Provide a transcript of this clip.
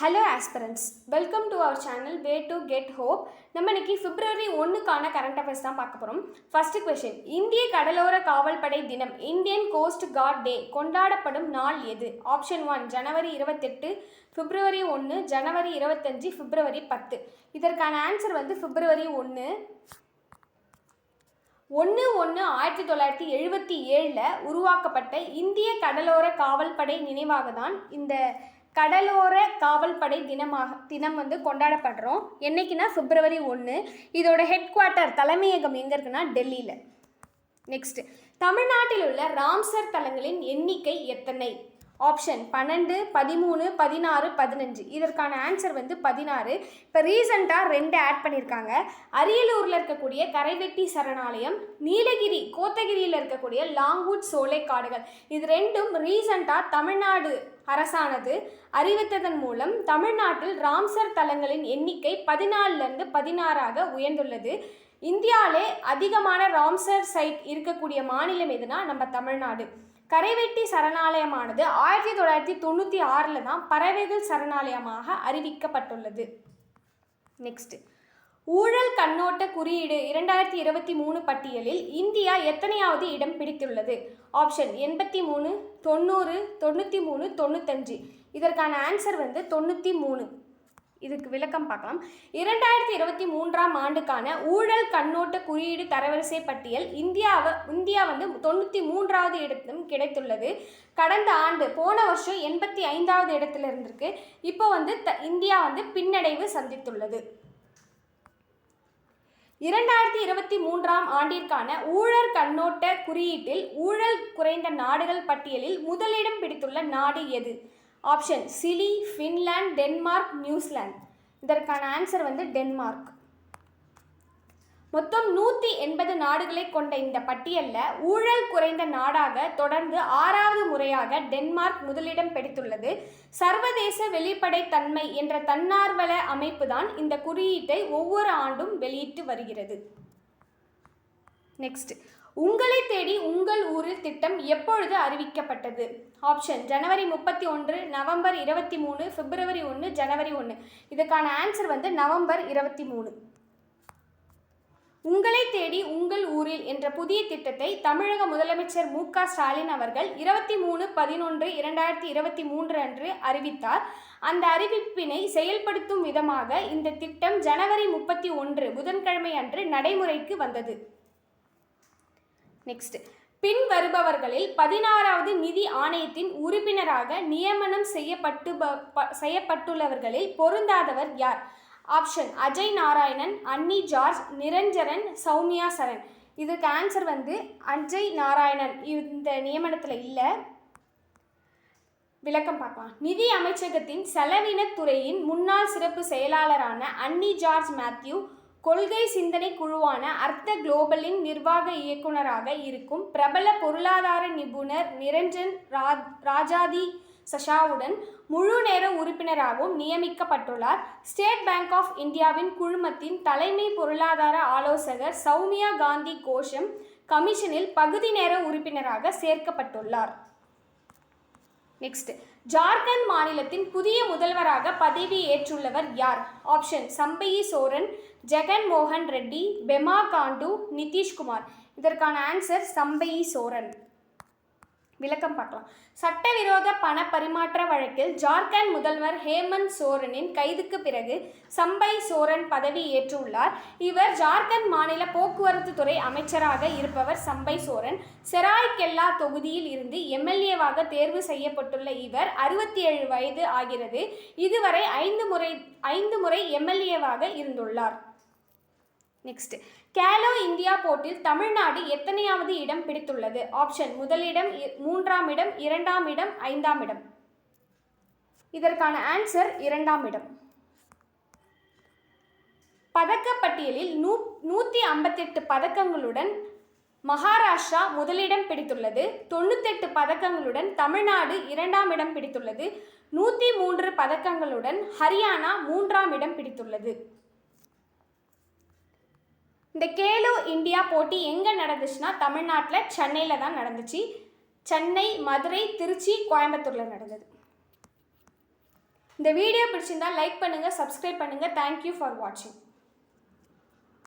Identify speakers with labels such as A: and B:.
A: Hello aspirants, welcome to our channel way to get hope. நம்ம இன்னைக்கு பிப்ரவரி 1க்கான current affairs தான் பார்க்க போகிறோம். ஃபர்ஸ்ட் கொஸ்டின், இந்திய கடலோர காவல்படை தினம் இந்தியன் கோஸ்ட் கார்ட் டே கொண்டாடப்படும் நாள் எது? ஆப்ஷன் 1 ஜனவரி 28, பிப்ரவரி 1, ஜனவரி 25, பிப்ரவரி 10. இதற்கான ஆன்சர் பிப்ரவரி 1. 1/1/1977 உருவாக்கப்பட்ட இந்திய கடலோர காவல்படை நினைவாக தான் இந்த கடலோர காவல்படை தினம் கொண்டாடப்படுறோம். என்னைக்குன்னா பிப்ரவரி 1. இதோட ஹெட் குவார்ட்டர் தலைமையகம் எங்கே இருக்குன்னா டெல்லியில். நெக்ஸ்ட், தமிழ்நாட்டில் உள்ள ராம்சர் தலங்களின் எண்ணிக்கை எத்தனை? ஆப்ஷன் 12, 13, 16, 15. இதற்கான ஆன்சர் 16. இப்போ ரீசெண்டாக 2 ஆட் பண்ணியிருக்காங்க. அரியலூரில் இருக்கக்கூடிய கரைவெட்டி சரணாலயம், நீலகிரி கோத்தகிரியில் இருக்கக்கூடிய லாங்வுட் சோலை காடுகள். இது ரெண்டும் ரீசெண்டாக தமிழ்நாடு அரசானது அறிவித்ததன் மூலம் தமிழ்நாட்டில் ராம்சர் தலங்களின் எண்ணிக்கை 14லேருந்து 16ஆக உயர்ந்துள்ளது. இந்தியாவிலே அதிகமான ராம்சர் சைட் இருக்கக்கூடிய மாநிலம் எதுனா நம்ம தமிழ்நாடு. கரைவெட்டி சரணாலயமானது 1996 தான் பறவைகள் சரணாலயமாக அறிவிக்கப்பட்டுள்ளது. நெக்ஸ்ட், ஊழல் கண்ணோட்ட குறியீடு 2023 பட்டியலில் இந்தியா எத்தனையாவது இடம் பிடித்துள்ளது? ஆப்ஷன் 83, 90, 93, 95. இதற்கான ஆன்சர் 93. இதுக்கு விளக்கம் பார்க்கலாம். 2023ஆம் ஆண்டுக்கான ஊழல் கண்ணோட்ட குறியீடு தரவரிசை பட்டியல் இந்தியா 93வது இடத்திலும் கிடைத்துள்ளது. கடந்த ஆண்டு போன வருஷம் 85வது இடத்துல இருந்திருக்கு. இப்போ இந்தியா பின்னடைவு சந்தித்துள்ளது. 2023ஆம் ஆண்டிற்கான ஊழல் கண்ணோட்ட குறியீட்டில் ஊழல் குறைந்த நாடுகள் பட்டியலில் முதலிடம் பிடித்துள்ள நாடு எது? Option Chile, Finland, Denmark, New Zealand. இதற்கான ஆன்சர் டென்மார்க். மொத்தம் 180 நாடுகளை கொண்ட இந்த பட்டியலில் ஊழல் குறைந்த நாடாக தொடர்ந்து 6வது முறையாக டென்மார்க் முதலிடம் பிடித்துள்ளது. சர்வதேச வெளிப்படைத்தன்மை என்ற தன்னார்வல அமைப்பு தான் இந்த குறியீட்டை ஒவ்வொரு ஆண்டும் வெளியிட்டு வருகிறது. நெக்ஸ்ட், உங்களை தேடி உங்கள் ஊரில் திட்டம் எப்பொழுது அறிவிக்கப்பட்டது? ஆப்ஷன் ஜனவரி 31, நவம்பர் 23, பிப்ரவரி 1, ஜனவரி 1. இதுக்கான ஆன்சர் நவம்பர் 23. உங்களை தேடி உங்கள் ஊரில் என்ற புதிய திட்டத்தை தமிழக முதலமைச்சர் மு.க. ஸ்டாலின் அவர்கள் 23/11/2023 அன்று அறிவித்தார். அந்த அறிவிப்பினை செயல்படுத்தும் விதமாக இந்த திட்டம் ஜனவரி 31 புதன்கிழமை அன்று நடைமுறைக்கு வந்தது. நெக்ஸ்ட், பின் வருபவர்களில் 16வது நிதி ஆணையத்தின் உறுப்பினராக நியமனம் செய்யப்பட்டுள்ளவர்களில் பொருந்தாதவர் யார்? ஆப்ஷன் அஜய் நாராயணன், அன்னி ஜார்ஜ், நிரஞ்சரன், சௌமியா சரண். இதுக்கு ஆன்சர் அஜய் நாராயணன் இந்த நியமனத்தில் இல்லை. விளக்கம் பார்க்கலாம். நிதி அமைச்சகத்தின் செலவினத்துறையின் முன்னாள் சிறப்பு செயலாளரான அன்னி ஜார்ஜ் மேத்யூ, கொள்கை சிந்தனை குழுவான அர்த்த குளோபலின் நிர்வாக இயக்குநராக இருக்கும் பிரபல பொருளாதார நிபுணர் நிரஞ்சன் ராஜாதி சஷாவுடன் முழு நேர உறுப்பினராகவும் நியமிக்கப்பட்டுள்ளார். ஸ்டேட் பேங்க் ஆஃப் இந்தியாவின் குழுமத்தின் தலைமை பொருளாதார ஆலோசகர் சௌமியா காந்தி கோஷம் கமிஷனில் பகுதி நேர உறுப்பினராக சேர்க்கப்பட்டுள்ளார். நெக்ஸ்ட், ஜார்க்கண்ட் மாநிலத்தின் புதிய முதல்வராக பதவி ஏற்றுள்ளவர் யார்? ஆப்ஷன் சம்பயி சோரன், ஜெகன் மோகன் ரெட்டி, பெமா காண்டு, நிதிஷ்குமார். இதற்கான ஆன்சர் சம்பயி சோரன். விளக்கம் பார்க்கலாம். சட்டவிரோத பண பரிமாற்ற வழக்கில் ஜார்க்கண்ட் முதல்வர் ஹேமந்த் சோரனின் கைதுக்கு பிறகு சம்பை சோரன் பதவி ஏற்றுள்ளார். இவர் ஜார்க்கண்ட் மாநில போக்குவரத்து துறை அமைச்சராக இருப்பவர் சம்பை சோரன். செராய்கெல்லா தொகுதியில் இருந்து எம்எல்ஏவாக தேர்வு செய்யப்பட்டுள்ள இவர் 67 வயது ஆகிறது. இதுவரை 5 முறை எம்எல்ஏவாக இருந்துள்ளார். நெக்ஸ்ட், கேலோ இந்தியா போட்டியில் தமிழ்நாடு எத்தனையாவது இடம் பிடித்துள்ளது? ஆப்ஷன் முதலிடம், 3ஆம் இடம், 2ஆம் இடம், 5ஆம் இடம். இதற்கான ஆன்சர் 2ஆம் இடம். பதக்கப்பட்டியலில் 158 பதக்கங்களுடன் மகாராஷ்டிரா முதலிடம் பிடித்துள்ளது. 98 பதக்கங்களுடன் தமிழ்நாடு 2ஆம் இடம் பிடித்துள்ளது. 103 பதக்கங்களுடன் ஹரியானா 3ஆம் இடம் பிடித்துள்ளது. இந்த கேலோ இந்தியா போட்டி எங்கே நடந்துச்சுன்னா தமிழ்நாட்டில் சென்னையில் தான் நடந்துச்சு. சென்னை, மதுரை, திருச்சி, கோயம்புத்தூரில் நடந்தது. இந்த வீடியோ பிடிச்சிருந்தா லைக் பண்ணுங்கள், சப்ஸ்கிரைப் பண்ணுங்கள். தேங்க்யூ ஃபார் வாட்சிங்.